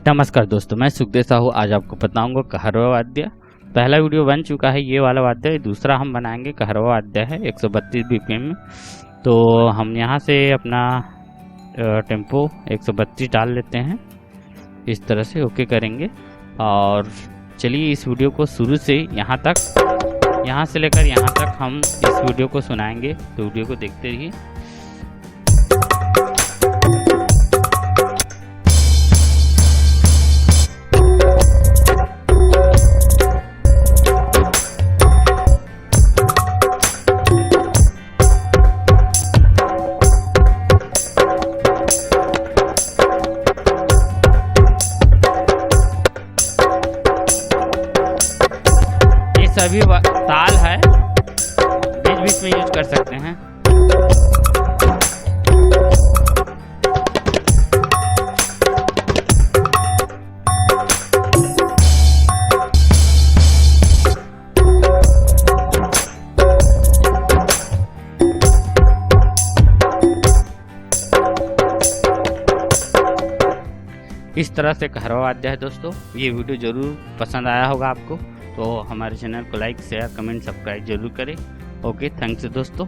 नमस्कार दोस्तों, मैं सुखदेव साहू आज आपको बताऊंगा कहरवा वाद्य। पहला वीडियो बन चुका है ये वाला वाद्य, दूसरा हम बनाएंगे कहरवा वाद्य है 132 BPM में। तो हम यहाँ से अपना टेम्पो 132 डाल लेते हैं, इस तरह से ओके करेंगे। और चलिए इस वीडियो को शुरू से यहाँ तक, यहाँ से लेकर यहाँ तक हम इस वीडियो को सुनाएंगे, तो वीडियो को देखते रहिए। सभी ताल है, बीच बीच में यूज कर सकते हैं। इस तरह से कहरवा वाद्य है दोस्तों। ये वीडियो जरूर पसंद आया होगा आपको, तो हमारे चैनल को लाइक, शेयर, कमेंट, सब्सक्राइब जरूर करें। ओके, थैंक्स दोस्तों।